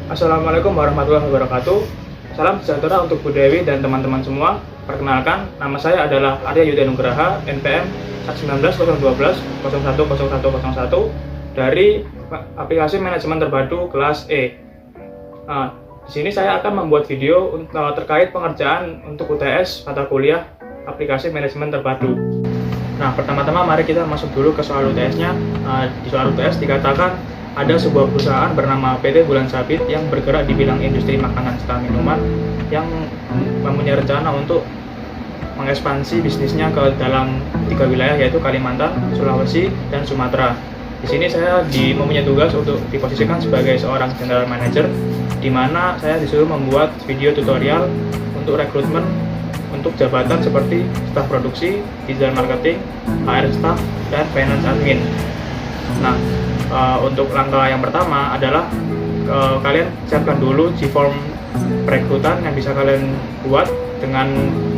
Assalamualaikum warahmatullahi wabarakatuh. Salam sejahtera untuk Bu Dewi dan teman-teman semua. Perkenalkan, nama saya adalah Arya Yudha Nugraha, NPM 19012-010101 dari aplikasi manajemen terpadu kelas E. Di sini saya akan membuat video terkait pengerjaan untuk UTS mata kuliah aplikasi manajemen terpadu. Nah, pertama-tama mari kita masuk dulu ke soal UTS-nya. Di soal UTS dikatakan ada sebuah perusahaan bernama PT Bulan Sabit yang bergerak di bidang industri makanan serta minuman yang mempunyai rencana untuk mengekspansi bisnisnya ke dalam 3 wilayah, yaitu Kalimantan, Sulawesi, dan Sumatera. Di sini saya mempunyai tugas untuk diposisikan sebagai seorang general manager, di mana saya disuruh membuat video tutorial untuk rekrutmen untuk jabatan seperti staf produksi, digital marketing, HR staff, dan finance admin. Nah, untuk langkah yang pertama adalah kalian siapkan dulu G-form perekrutan yang bisa kalian buat dengan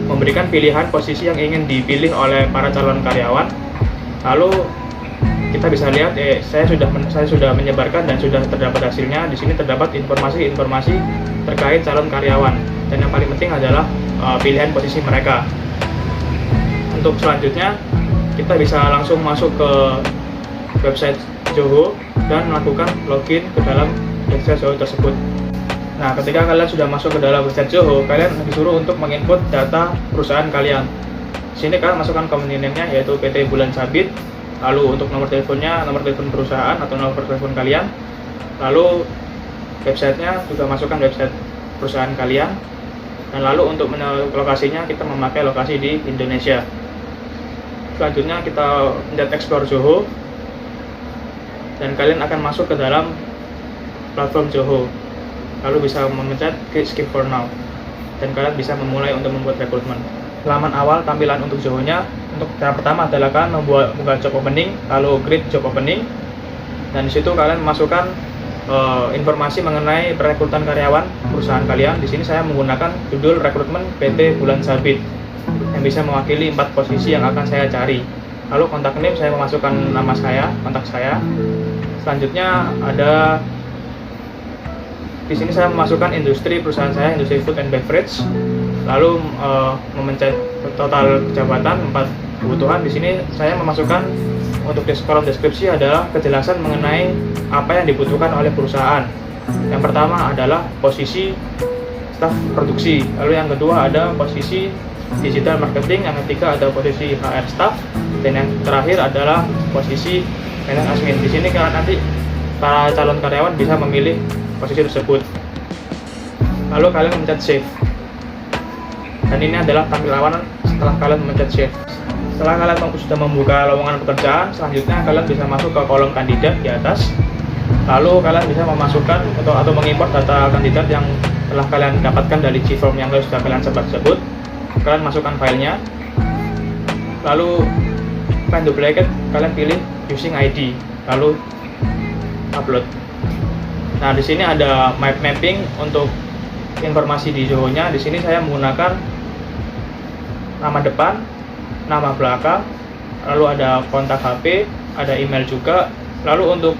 memberikan pilihan posisi yang ingin dipilih oleh para calon karyawan. Lalu kita bisa lihat, saya sudah menyebarkan dan sudah terdapat hasilnya. Di sini terdapat informasi-informasi terkait calon karyawan, dan yang paling penting adalah pilihan posisi mereka. Untuk selanjutnya, kita bisa langsung masuk ke website Zoho dan melakukan login ke dalam website Zoho tersebut. Nah, ketika kalian sudah masuk ke dalam website Zoho, kalian disuruh untuk menginput data perusahaan kalian. Di sini kalian masukkan company name-nya, yaitu PT Bulan Sabit. Lalu untuk nomor teleponnya, nomor telepon perusahaan atau nomor telepon kalian. Lalu websitenya juga masukkan website perusahaan kalian. Dan lalu untuk lokasinya kita memakai lokasi di Indonesia. Selanjutnya kita mencet explore Zoho, dan kalian akan masuk ke dalam platform Zoho. Lalu bisa memencet skip for now, dan kalian bisa memulai untuk membuat rekrutmen. Halaman awal tampilan untuk Zoho-nya, untuk cara pertama adalah kalian membuka job opening, lalu create job opening, dan disitu kalian masukkan informasi mengenai perekrutan karyawan perusahaan kalian. Di sini saya menggunakan judul rekrutmen PT Bulan Sabit yang bisa mewakili 4 posisi yang akan saya cari. Lalu kontak name, saya memasukkan nama saya, kontak saya. Selanjutnya ada di sini saya memasukkan industri perusahaan saya, industri food and beverage. Lalu memencet total jabatan 4 kebutuhan. Di sini saya memasukkan untuk kolom deskripsi adalah kejelasan mengenai apa yang dibutuhkan oleh perusahaan. Yang pertama adalah posisi staf produksi. Lalu yang kedua ada posisi digital marketing. Yang ketiga ada posisi HR staff. Dan yang terakhir adalah posisi finance admin. Di sini nanti para calon karyawan bisa memilih posisi tersebut. Lalu kalian mencet save. Dan ini adalah tampilan setelah kalian mencet save. Setelah kalian sudah membuka lowongan pekerjaan, selanjutnya kalian bisa masuk ke kolom kandidat di atas. Lalu kalian bisa memasukkan atau mengimport data kandidat yang telah kalian dapatkan dari G-form yang sudah kalian sebut. Kalian masukkan filenya. Lalu find duplicate, kalian pilih using ID, lalu upload. Nah, di sini ada map mapping untuk informasi di Zoho-nya. Di sini saya menggunakan nama depan, nama belakang, lalu ada kontak HP, ada email juga. Lalu untuk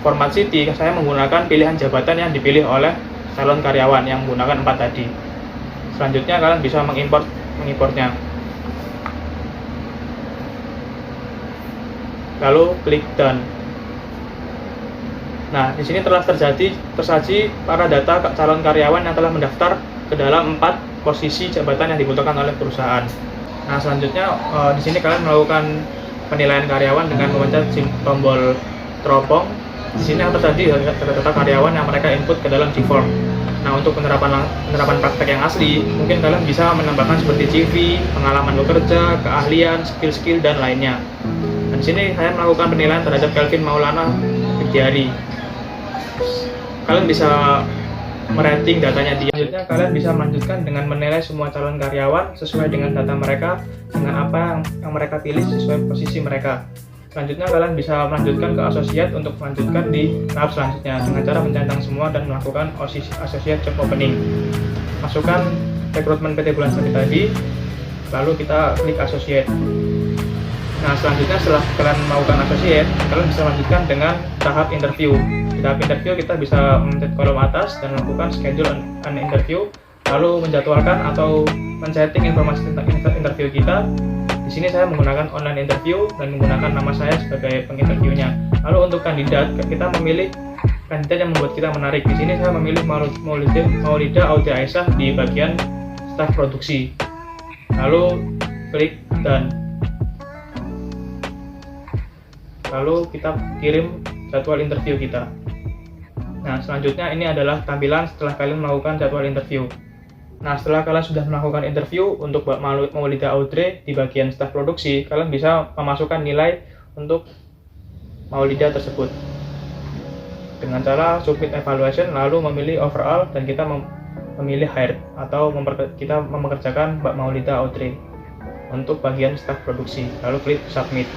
format city, saya menggunakan pilihan jabatan yang dipilih oleh calon karyawan yang menggunakan 4 tadi. Selanjutnya kalian bisa mengimportnya. Lalu klik done. Nah, di sini telah tersaji para data calon karyawan yang telah mendaftar ke dalam 4 posisi jabatan yang dibutuhkan oleh perusahaan. Nah, selanjutnya di sini kalian melakukan penilaian karyawan dengan memencet tombol teropong. Di sini akan terjadi data karyawan yang mereka input ke dalam G-form. Nah, untuk penerapan praktek yang asli, mungkin kalian bisa menambahkan seperti CV, pengalaman bekerja, keahlian, skill-skill, dan lainnya. Dan di sini saya melakukan penilaian terhadap Kelvin Maulana Widyari. Kalian bisa merating datanya di. Selanjutnya kalian bisa melanjutkan dengan menilai semua calon karyawan sesuai dengan data mereka, dengan apa yang mereka pilih sesuai posisi mereka. Selanjutnya kalian bisa melanjutkan ke associate untuk melanjutkan di tahap selanjutnya dengan cara mencentang semua dan melakukan associate job opening. Masukkan rekrutmen PT Bulan Sabit tadi, lalu kita klik associate. Nah, selanjutnya setelah kalian melakukan associate, kalian bisa lanjutkan dengan tahap interview. Di tahap interview kita bisa mencet kolom atas dan melakukan schedule an interview, lalu menjadwalkan atau men-setting informasi tentang interview kita. Di sini saya menggunakan online interview dan menggunakan nama saya sebagai penginterviewnya. Lalu untuk kandidat, kita memilih kandidat yang membuat kita menarik. Di sini saya memilih Maulida Audia Aisyah di bagian staf produksi. Lalu klik done. Lalu kita kirim jadwal interview kita. Nah, selanjutnya ini adalah tampilan setelah kalian melakukan jadwal interview. Nah, setelah kalian sudah melakukan interview untuk Mbak Maulida Audrey di bagian staf produksi, kalian bisa memasukkan nilai untuk Maulida tersebut dengan cara submit evaluation, lalu memilih overall, dan kita memilih hired atau kita mempekerjakan Mbak Maulida Audrey untuk bagian staf produksi, lalu klik submit.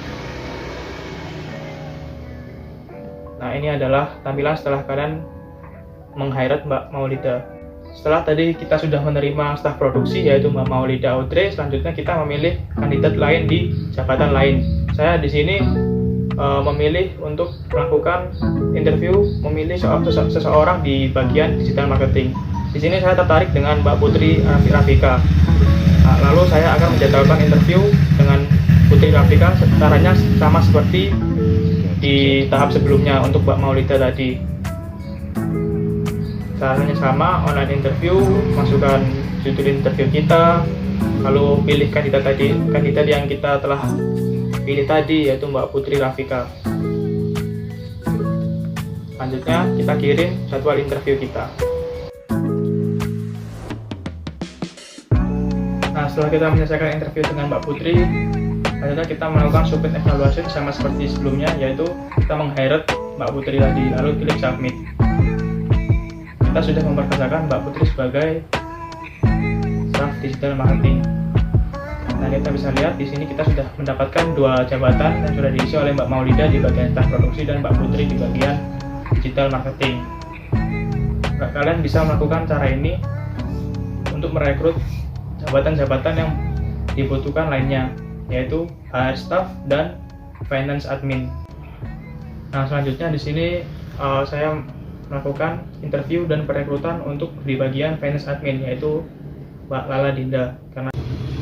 Nah, ini adalah tampilan setelah kalian meng-hire Mbak Maulida. Setelah tadi kita sudah menerima staf produksi yaitu Mbak Maulida Audrey, selanjutnya kita memilih kandidat lain di jabatan lain. Saya di sini memilih untuk melakukan interview, memilih seseorang di bagian digital marketing. Di sini saya tertarik dengan Mbak Putri Rafika. Nah, lalu saya akan menjadwalkan interview dengan Putri Rafika. Caranya sama seperti di tahap sebelumnya untuk Mbak Maulida tadi. Caranya sama, online interview, masukkan judul interview kita, lalu pilih kandidat yang kita telah pilih tadi yaitu Mbak Putri Rafika. Selanjutnya kita kirim jadwal interview kita. Nah, setelah kita menyelesaikan interview dengan Mbak Putri, selanjutnya kita melakukan submit evaluation sama seperti sebelumnya, yaitu kita meng-hire Mbak Putri tadi, lalu klik submit. Kita sudah mempekerjakan Mbak Putri sebagai staff digital marketing. Nah, kita bisa lihat di sini kita sudah mendapatkan 2 jabatan yang sudah diisi oleh Mbak Maulida di bagian staff produksi dan Mbak Putri di bagian digital marketing. Nah, kalian bisa melakukan cara ini untuk merekrut jabatan-jabatan yang dibutuhkan lainnya, yaitu HR staff dan finance admin. Nah, selanjutnya di sini saya melakukan interview dan perekrutan untuk di bagian finance admin, yaitu Mbak Lala Dinda.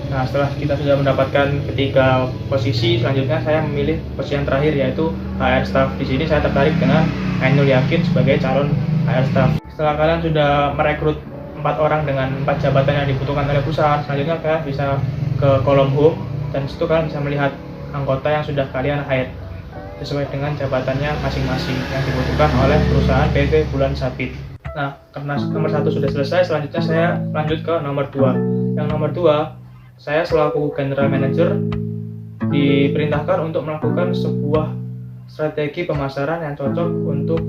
Nah, setelah kita sudah mendapatkan ketiga posisi, selanjutnya saya memilih posisi yang terakhir yaitu HR staff. Di sini saya tertarik dengan Ainul Yakin sebagai calon HR staff. Setelah kalian sudah merekrut 4 orang dengan 4 jabatan yang dibutuhkan oleh perusahaan, selanjutnya kalian bisa ke kolom home, dan disitu kalian bisa melihat anggota yang sudah kalian hire sesuai dengan jabatannya masing-masing yang dibutuhkan oleh perusahaan PT Bulan Sabit. Nah, karena nomor 1 sudah selesai, selanjutnya saya lanjut ke nomor 2. Yang nomor 2, saya selaku General Manager diperintahkan untuk melakukan sebuah strategi pemasaran yang cocok untuk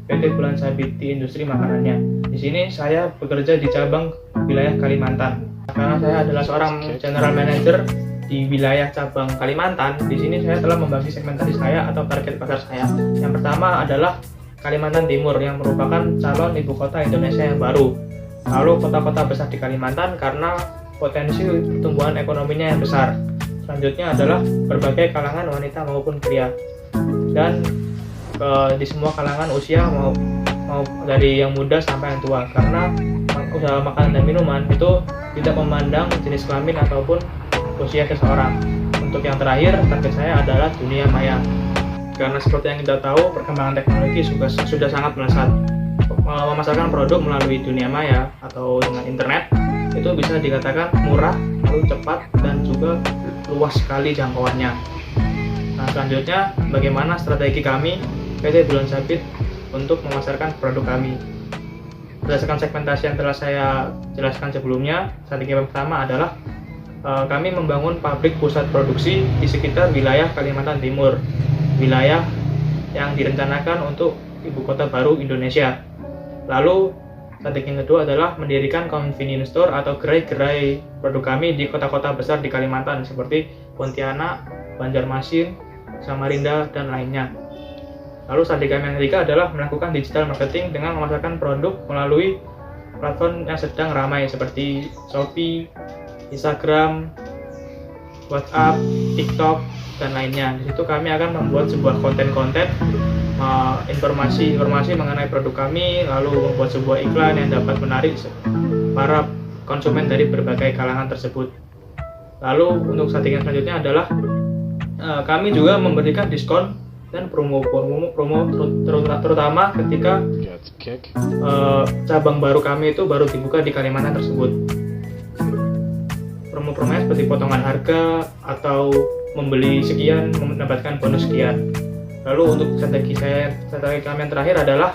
PT Bulan Sabit di industri makanannya. Di sini saya bekerja di cabang wilayah Kalimantan. Karena saya adalah seorang General Manager di wilayah cabang Kalimantan, di sini saya telah membagi segmentasi saya atau target pasar saya. Yang pertama adalah Kalimantan Timur yang merupakan calon ibu kota Indonesia yang baru. Lalu kota-kota besar di Kalimantan karena potensi pertumbuhan ekonominya yang besar. Selanjutnya adalah berbagai kalangan wanita maupun pria. Dan di semua kalangan usia mau dari yang muda sampai yang tua, karena usaha makanan dan minuman itu tidak memandang jenis kelamin ataupun usia seseorang. Untuk yang terakhir, target saya adalah dunia maya. Karena seperti yang kita tahu, perkembangan teknologi sudah sangat melesat. Memasarkan produk melalui dunia maya atau dengan internet itu bisa dikatakan murah, lalu cepat, dan juga luas sekali jangkauannya. Nah, selanjutnya bagaimana strategi kami PT Bulan Sabit untuk memasarkan produk kami? Berdasarkan segmentasi yang telah saya jelaskan sebelumnya, strategi yang pertama adalah kami membangun pabrik pusat produksi di sekitar wilayah Kalimantan Timur, wilayah yang direncanakan untuk ibu kota baru Indonesia. Lalu strategi yang kedua adalah mendirikan convenience store atau gerai-gerai produk kami di kota-kota besar di Kalimantan seperti Pontianak, Banjarmasin, Samarinda, dan lainnya. Lalu strategi yang ketiga adalah melakukan digital marketing dengan memasarkan produk melalui platform yang sedang ramai seperti Shopee, Instagram, WhatsApp, TikTok, dan lainnya. Di situ kami akan membuat sebuah konten-konten informasi mengenai produk kami, lalu membuat sebuah iklan yang dapat menarik para konsumen dari berbagai kalangan tersebut. Lalu untuk strategi selanjutnya adalah kami juga memberikan diskon dan promo terutama ketika cabang baru kami itu baru dibuka di Kalimantan tersebut. Promo-promonya seperti potongan harga atau membeli sekian mendapatkan bonus sekian. Lalu untuk strategi kami yang terakhir adalah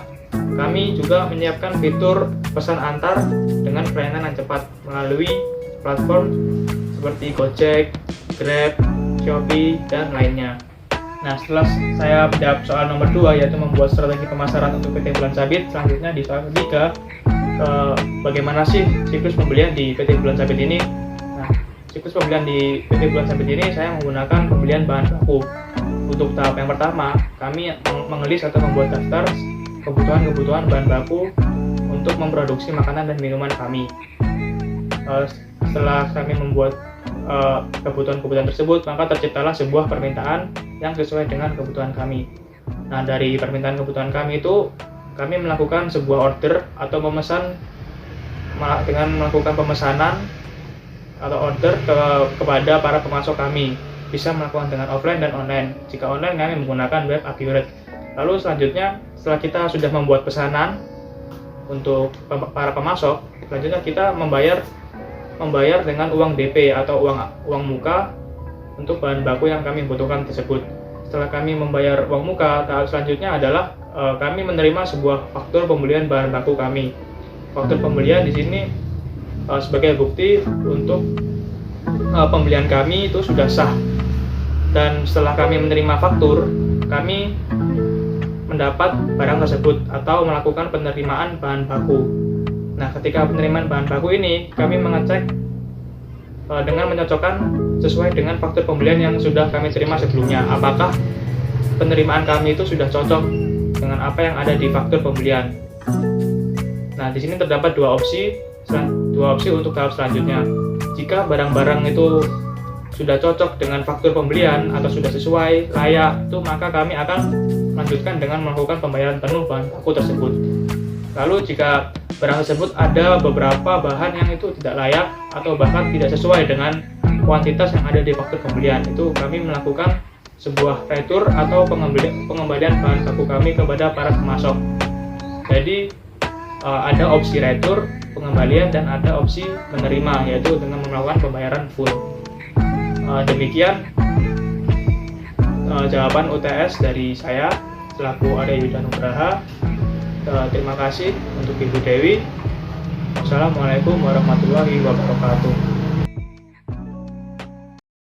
kami juga menyiapkan fitur pesan antar dengan pelayanan yang cepat melalui platform seperti Gojek, Grab, Shopee, dan lainnya. Nah, setelah saya menjawab soal nomor 2 yaitu membuat strategi pemasaran untuk PT Bulan Sabit, selanjutnya di soal ketiga, bagaimana sih siklus pembelian di PT Bulan Sabit ini? Nah, siklus pembelian di PT Bulan Sabit ini saya menggunakan pembelian bahan baku. Untuk tahap yang pertama, kami mengelis atau membuat daftar kebutuhan bahan baku untuk memproduksi makanan dan minuman kami. Setelah kami membuat kebutuhan tersebut, maka terciptalah sebuah permintaan yang sesuai dengan kebutuhan kami. Nah, dari permintaan kebutuhan kami itu, kami melakukan sebuah order atau memesan dengan melakukan pemesanan atau order kepada para pemasok kami. Bisa melakukan dengan offline dan online. Jika online, kami menggunakan web accurate. Lalu selanjutnya, setelah kita sudah membuat pesanan untuk para pemasok, selanjutnya kita membayar dengan uang DP atau uang muka untuk bahan baku yang kami butuhkan tersebut. Setelah kami membayar uang muka, tahap selanjutnya adalah kami menerima sebuah faktur pembelian bahan baku kami. Faktur pembelian di sini sebagai bukti untuk pembelian kami itu sudah sah. Dan setelah kami menerima faktur, kami mendapat barang tersebut atau melakukan penerimaan bahan baku. Nah, ketika penerimaan bahan baku ini, kami mengecek dengan mencocokkan sesuai dengan faktur pembelian yang sudah kami terima sebelumnya. Apakah penerimaan kami itu sudah cocok dengan apa yang ada di faktur pembelian. Nah, di sini terdapat dua opsi untuk tahap selanjutnya. Jika barang-barang itu sudah cocok dengan faktur pembelian atau sudah sesuai, layak, itu maka kami akan melanjutkan dengan melakukan pembayaran penuh bahan baku tersebut. Lalu jika barang tersebut ada beberapa bahan yang itu tidak layak atau bahkan tidak sesuai dengan kuantitas yang ada di faktur pembelian, itu kami melakukan sebuah retur atau pengembalian bahan baku kami kepada para pemasok. Jadi ada opsi retur, pengembalian, dan ada opsi menerima, yaitu dengan melakukan pembayaran full. Demikian jawaban UTS dari saya selaku Arya Yudha Nugraha. Terima kasih untuk Ibu Dewi. Wassalamualaikum warahmatullahi wabarakatuh.